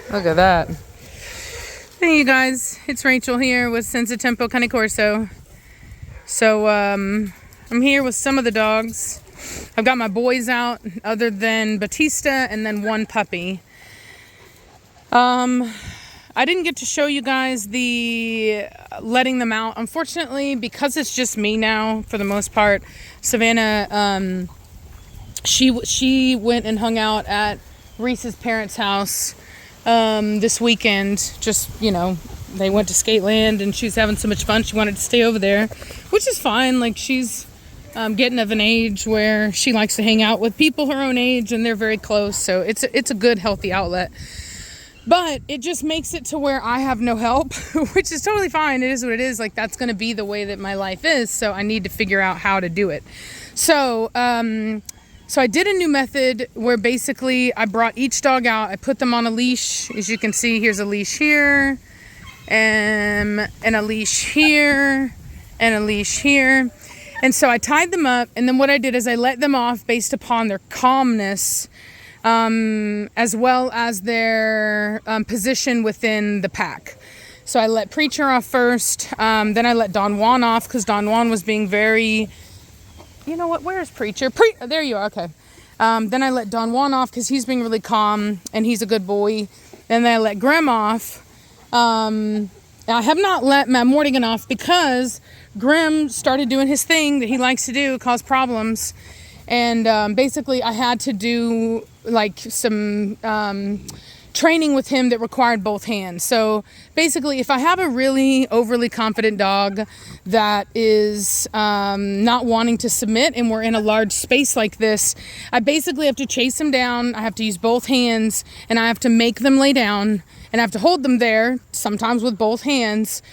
Look at that. Hey you guys, it's Rachel here with Senza Corso. So I'm here with some of the dogs. I've got my boys out other than Batista and then one puppy. I didn't get to show you guys the letting them out. Unfortunately, because it's just me now for the most part, Savannah, she went and hung out at Reese's parents' house this weekend. Just, you know, they went to Skateland and she's having so much fun. She wanted to stay over there, which is fine. Like, she's getting of an age where she likes to hang out with people her own age, and they're very close. So it's a good, healthy outlet. But it just makes it to where I have no help, which is totally fine. It is what it is. Like, that's going to be the way that my life is. So I need to figure out how to do it. So I did a new method where basically I brought each dog out. I put them on a leash. As you can see, here's a leash here, and a leash here, and a leash here. And so I tied them up. And then what I did is I let them off based upon their calmness, as well as their position within the pack. So I let Preacher off first. Then I let Don Juan off because Don Juan was being very... You know what? Where's Preacher? There you are. Okay. Then I let Don Juan off because he's being really calm and he's a good boy. And then I let Grim off. I have not let Matt Mortigan off because Grim started doing his thing that he likes to do, cause problems. And basically I had to do like some training with him that required both hands. So basically, if I have a really overly confident dog that is not wanting to submit and we're in a large space like this, I basically have to chase him down. I have to use both hands and I have to make them lay down and I have to hold them there, sometimes with both hands.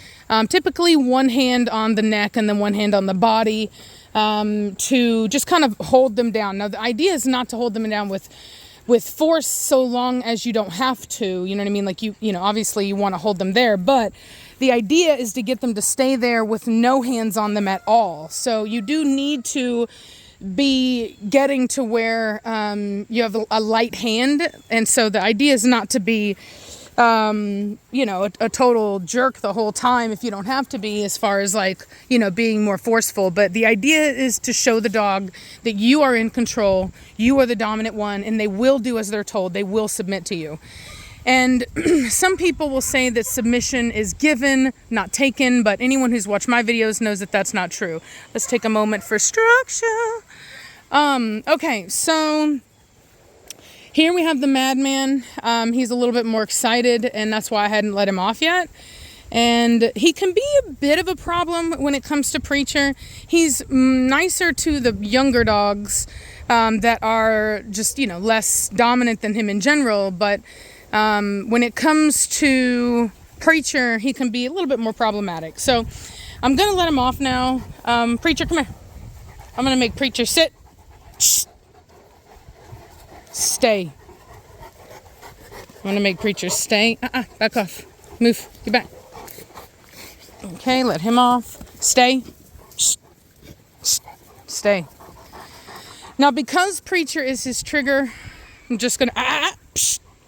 Typically one hand on the neck and then one hand on the body, to just kind of hold them down. Now the idea is not to hold them down with force so long as you don't have to, you know what I mean? Like you know, obviously you want to hold them there, but the idea is to get them to stay there with no hands on them at all. So you do need to be getting to where you have a light hand. And so the idea is not to be, you know, a total jerk the whole time if you don't have to be, as far as like, you know, being more forceful. But the idea is to show the dog that you are in control, you are the dominant one, and they will do as they're told. They will submit to you. And some people will say that submission is given, not taken, but anyone who's watched my videos knows that that's not true. Let's take a moment for structure. Okay, so here we have the Madman. He's a little bit more excited, and that's why I hadn't let him off yet. And he can be a bit of a problem when it comes to Preacher. He's nicer to the younger dogs that are just, you know, less dominant than him in general. But when it comes to Preacher, he can be a little bit more problematic. So I'm going to let him off now. Preacher, come here. I'm going to make Preacher sit. Shh. Stay. I'm going to make Preacher stay. Back off. Move. Get back. Okay, let him off. Stay. Shh. Shh. Stay. Now, because Preacher is his trigger, I'm just going to...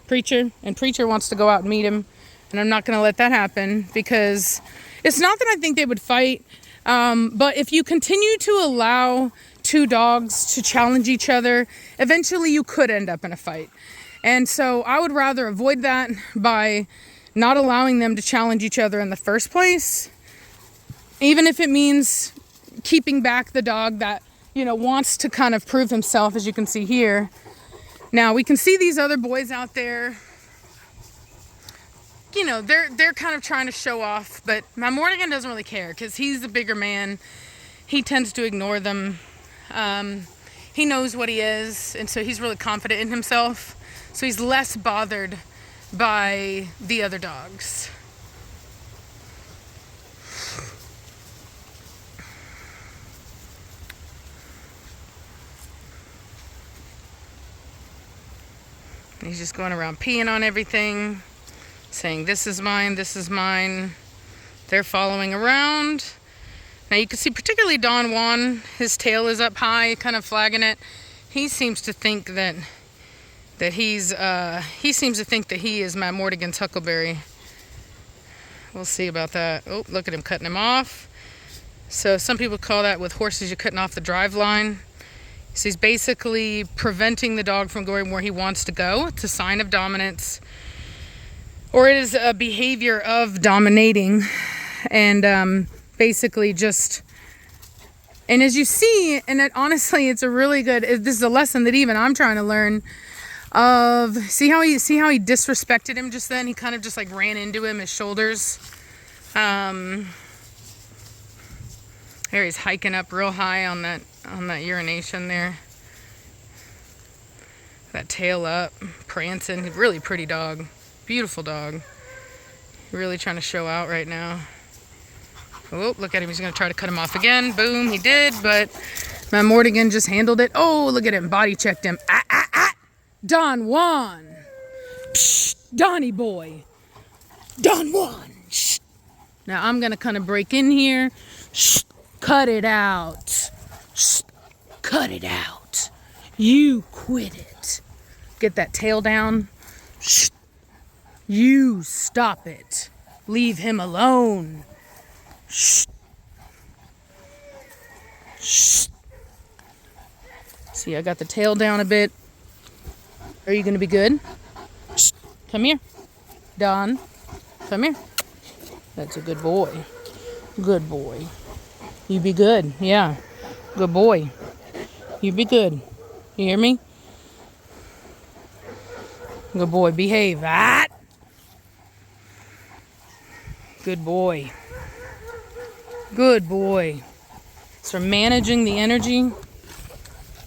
Preacher. And Preacher wants to go out and meet him. And I'm not going to let that happen because it's not that I think they would fight. But if you continue to allow two dogs to challenge each other, eventually you could end up in a fight. And so I would rather avoid that by not allowing them to challenge each other in the first place, even if it means keeping back the dog that, you know, wants to kind of prove himself, as you can see here. Now we can see these other boys out there, you know, they're kind of trying to show off, but my Mortigan doesn't really care because he's the bigger man. He tends to ignore them. He knows what he is, and so he's really confident in himself. So he's less bothered by the other dogs. He's just going around peeing on everything, saying, this is mine, this is mine. They're following around. Now you can see particularly Don Juan, his tail is up high, kind of flagging it. He seems to think that that he seems to think that he is my Mortigan's Huckleberry. We'll see about that. Oh, look at him cutting him off. So some people call that with horses, you're cutting off the drive line. So he's basically preventing the dog from going where he wants to go. It's a sign of dominance, or it is a behavior of dominating. And basically just, and as you see, and it, honestly, it's a really good, this is a lesson that even I'm trying to learn of, see how he disrespected him just then? He kind of just like ran into him, his shoulders. There he's hiking up real high on that urination there. That tail up, prancing. Really pretty dog. Beautiful dog. Really trying to show out right now. Oh, look at him. He's going to try to cut him off again. Boom, he did, but my Mortigan just handled it. Oh, look at him. Body checked him. Ah, ah, ah. Don Juan. Psh, Donnie boy. Don Juan. Shh. Now I'm going to kind of break in here. Shh. Cut it out. Shh. Cut it out. You quit it. Get that tail down. Shh. You stop it. Leave him alone. Shh. Shh. See, I got the tail down a bit. Are you going to be good? Shh. Come here. Don. Come here. That's a good boy. Good boy. You be good. Yeah. Good boy. You be good. You hear me? Good boy. Behave. Ah! Good boy. Good boy. So managing the energy,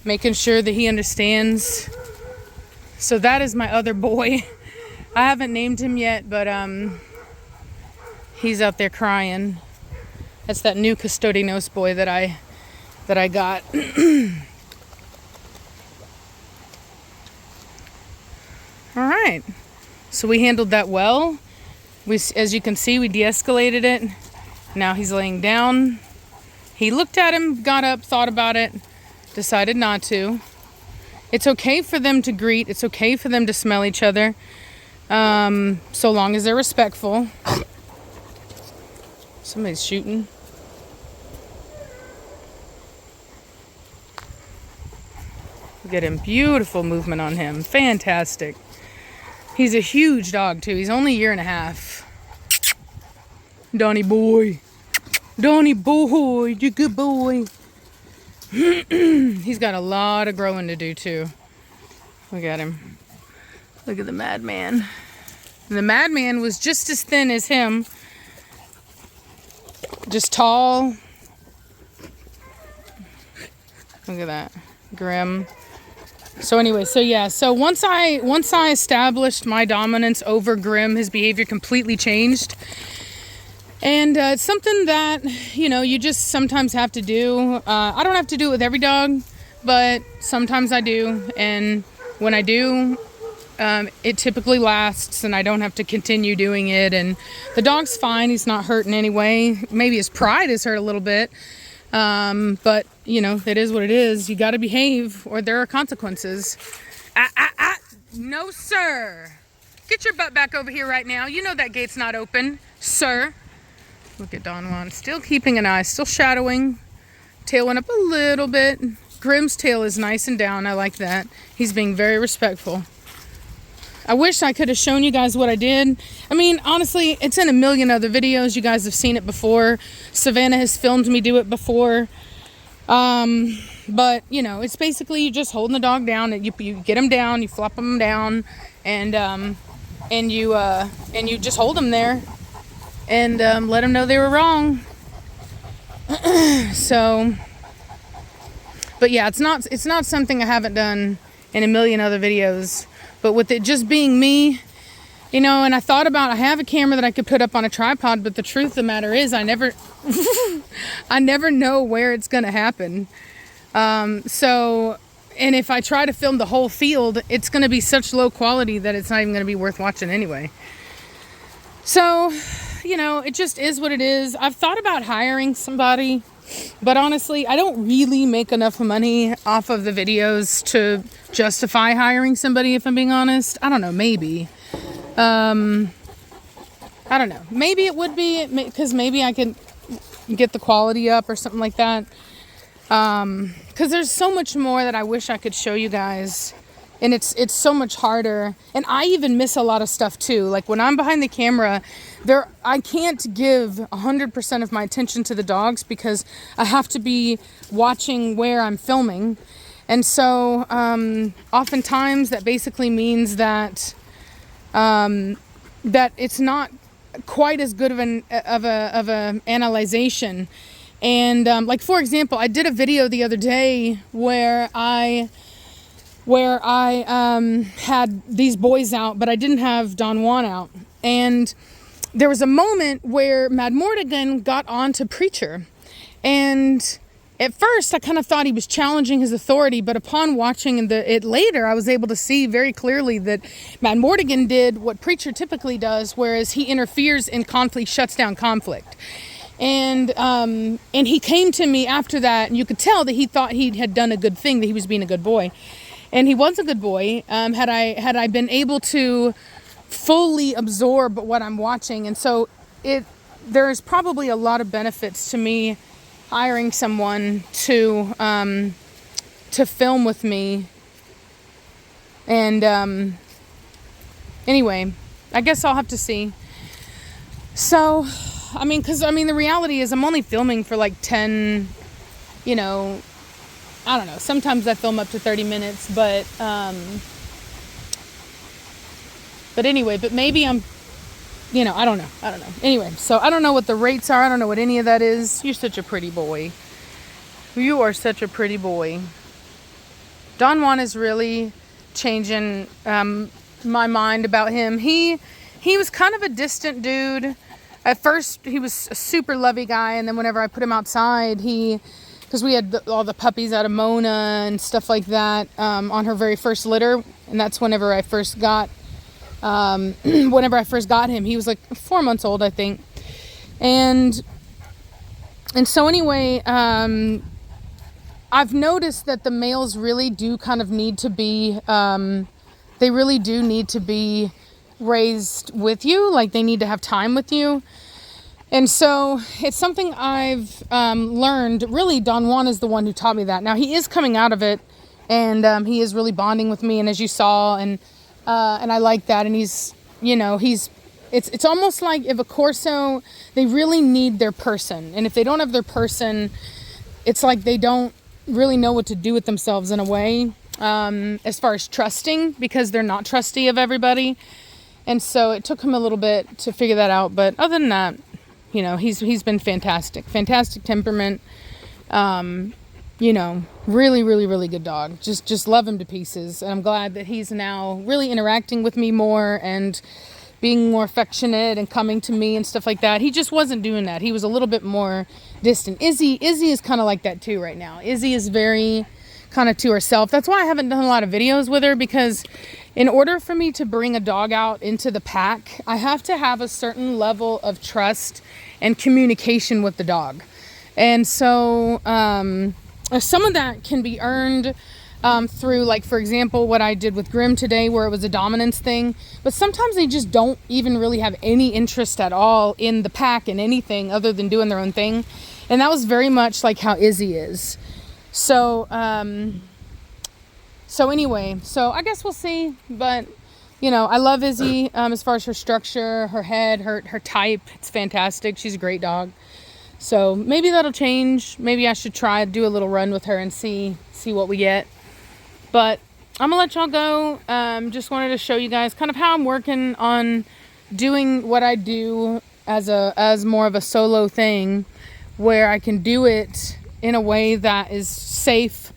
making sure that he understands. So that is my other boy. I haven't named him yet, but he's out there crying. That's that new Custodianos boy that I got. All right. So we handled that well. As you can see, we de-escalated it. Now he's laying down. He looked at him, got up, thought about it, decided not to. It's okay for them to greet. It's okay for them to smell each other, so long as they're respectful. Somebody's shooting. Look at him. Beautiful movement on him. Fantastic. He's a huge dog, too. He's only a year and a half. Donnie boy. Donnie boy. You good boy. He's got a lot of growing to do, too. Look at him. Look at the madman. And the madman was just as thin as him. Just tall. Look at that. Grim. So anyway, so once I established my dominance over Grim, his behavior completely changed. And it's something that, you just sometimes have to do. I don't have to do it with every dog, but sometimes I do. And when I do, it typically lasts and I don't have to continue doing it. And the dog's fine. He's not hurt in any way. Maybe his pride is hurt a little bit. But it is what it is. You got to behave or there are consequences. No, sir. Get your butt back over here right now. You know that gate's not open, sir. Look at Don Juan. Still keeping an eye, still shadowing. Tail went up a little bit. Grim's tail is nice and down. I like that. He's being very respectful. I wish I could have shown you guys what I did. I mean, honestly, it's in a million other videos. You guys have seen it before. Savannah has filmed me do it before. But, it's basically you just holding the dog down. And you get him down, you flop him down, and you just hold him there and let them know they were wrong. So, but yeah, it's not something I haven't done in a million other videos. But with it just being me, and I thought about, I have a camera that I could put up on a tripod, but the truth of the matter is I never know where it's going to happen. So, and if I try to film the whole field, it's going to be such low quality that it's not even going to be worth watching anyway. So, it just is what it is. I've thought about hiring somebody, but honestly, I don't really make enough money off of the videos to justify hiring somebody, if I'm being honest. I don't know, maybe. I don't know. Maybe it would be, because maybe I could get the quality up or something like that. Because there's so much more that I wish I could show you guys. And it's so much harder. And I even miss a lot of stuff too. Like when I'm behind the camera, I can't give 100% of my attention to the dogs because I have to be watching where I'm filming. And so oftentimes that basically means that that it's not quite as good of an analyzation. And like for example, I did a video the other day where I had these boys out, but I didn't have Don Juan out. And there was a moment where Mad Mortigan got on to Preacher. And at first, I kind of thought he was challenging his authority, but upon watching it later, I was able to see very clearly that Mad Mortigan did what Preacher typically does, whereas he interferes in conflict, shuts down conflict. And he came to me after that, and you could tell that he thought he had done a good thing, that he was being a good boy. And he was a good boy, had I been able to fully absorb what I'm watching. And so there's probably a lot of benefits to me hiring someone to film with me. And anyway, I guess I'll have to see. So, the reality is I'm only filming for like 10, I don't know. Sometimes I film up to 30 minutes, but anyway, but maybe I'm, I don't know. Anyway, so I don't know what the rates are. I don't know what any of that is. You're such a pretty boy. You are such a pretty boy. Don Juan is really changing my mind about him. He was kind of a distant dude. At first, he was a super lovey guy, and then whenever I put him outside, because we had all the puppies out of Mona and stuff like that on her very first litter, and that's whenever I first got him. He was like 4 months old, I think, and so anyway, I've noticed that the males really do kind of need to be, they really do need to be raised with you, like they need to have time with you. And so it's something I've learned. Really, Don Juan is the one who taught me that. Now he is coming out of it, and he is really bonding with me, and as you saw, and I like that. And it's almost like if a Corso, they really need their person, and if they don't have their person, it's like they don't really know what to do with themselves in a way, as far as trusting, because they're not trusty of everybody. And so it took him a little bit to figure that out. But other than that, he's been fantastic temperament. Really, really, really good dog. Just love him to pieces. And I'm glad that he's now really interacting with me more and being more affectionate and coming to me and stuff like that. He just wasn't doing that. He was a little bit more distant. Izzy is kind of like that too right now. Izzy is very kind of to herself. That's why I haven't done a lot of videos with her, because in order for me to bring a dog out into the pack, I have to have a certain level of trust and communication with the dog. And so some of that can be earned through, like, for example, what I did with Grim today, where it was a dominance thing. But sometimes they just don't even really have any interest at all in the pack and anything other than doing their own thing. And that was very much like how Izzy is. So anyway, I guess we'll see. But, I love Izzy as far as her structure, her head, her type. It's fantastic. She's a great dog. So maybe that'll change. Maybe I should try to do a little run with her and see what we get. But I'm going to let y'all go. Just wanted to show you guys kind of how I'm working on doing what I do as more of a solo thing, where I can do it in a way that is safe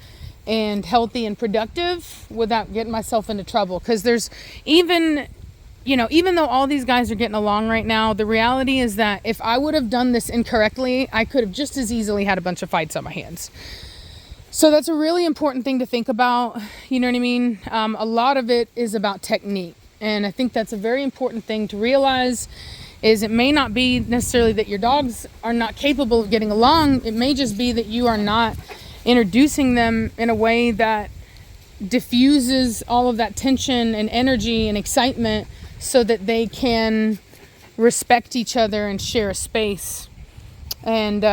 and healthy and productive without getting myself into trouble. Because there's even though all these guys are getting along right now, the reality is that if I would have done this incorrectly, I could have just as easily had a bunch of fights on my hands. So that's a really important thing to think about. You know what I mean? A lot of it is about technique. And I think that's a very important thing to realize, is it may not be necessarily that your dogs are not capable of getting along. It may just be that you are not introducing them in a way that diffuses all of that tension and energy and excitement so that they can respect each other and share a space. And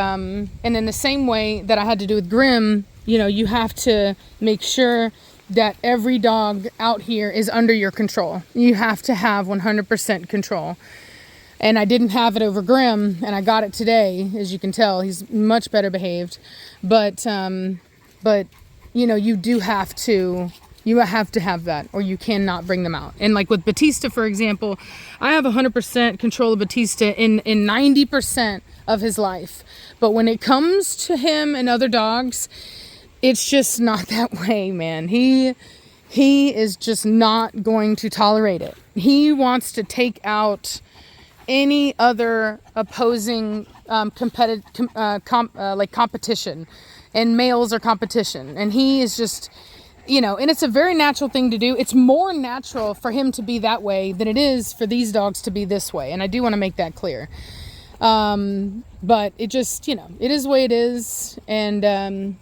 in the same way that I had to do with Grim, you know, you have to make sure that every dog out here is under your control. You have to have 100% control. And I didn't have it over Grim, and I got it today. As you can tell, he's much better behaved. But you know, you have to have that, or you cannot bring them out. And like with Batista, for example, I have 100% control of Batista in 90% of his life. But when it comes to him and other dogs, it's just not that way, man. He is just not going to tolerate it. He wants to take out any other opposing competition, and males are competition. And he is just, you know, and it's a very natural thing to do. It's more natural for him to be that way than it is for these dogs to be this way. And I do want to make that clear. But it just, you know, it is the way it is. And,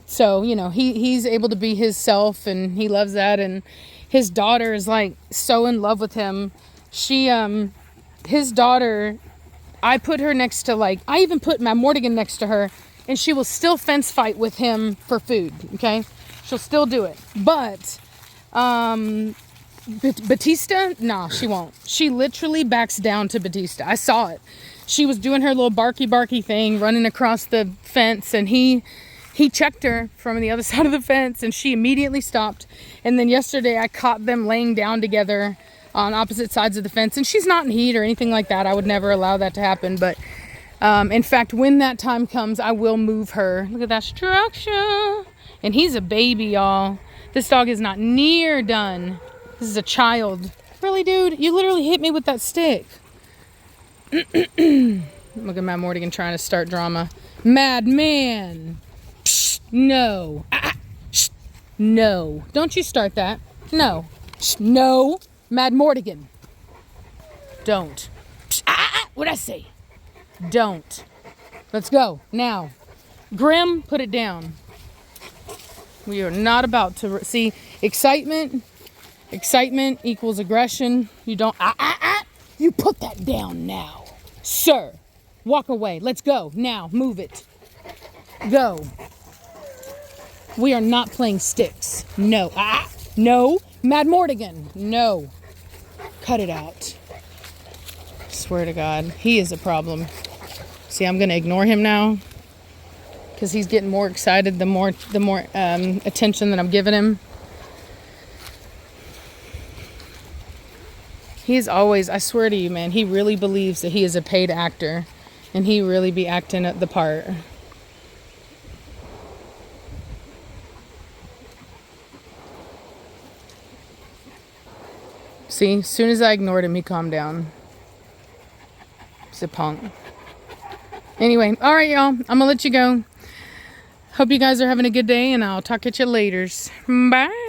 so, you know, he's able to be his self, and he loves that. And his daughter is like so in love with him. His daughter, I put her next to, like, I even put Mad Mortigan next to her, and she will still fence fight with him for food. Okay. She'll still do it. But, Batista, nah, she won't. She literally backs down to Batista. I saw it. She was doing her little barky thing, running across the fence, and he checked her from the other side of the fence, and she immediately stopped. And then yesterday I caught them laying down together on opposite sides of the fence, and she's not in heat or anything like that. I would never allow that to happen. But in fact, when that time comes, I will move her. Look at that structure. And he's a baby, y'all. This dog is not near done. This is a child. Really, dude? You literally hit me with that stick. Look at Matt Mortigan trying to start drama. Madman. No. No. Don't you start that. No. No. Mad Mortigan. Don't. What'd I say? Don't. Let's go. Now. Grim, put it down. We are not about to see excitement. Excitement equals aggression. You don't. You put that down now. Sir. Walk away. Let's go. Now. Move it. Go. We are not playing sticks. No. No. Mad Mortigan. No. Cut it out. Swear to God. He is a problem. See, I'm going to ignore him now, because he's getting more excited the more attention that I'm giving him. He's always, I swear to you, man, he really believes that he is a paid actor, and he really be acting at the part. See, as soon as I ignored him, he calmed down. He's a punk. Anyway, all right, y'all. I'm going to let you go. Hope you guys are having a good day, and I'll talk at you later. Bye.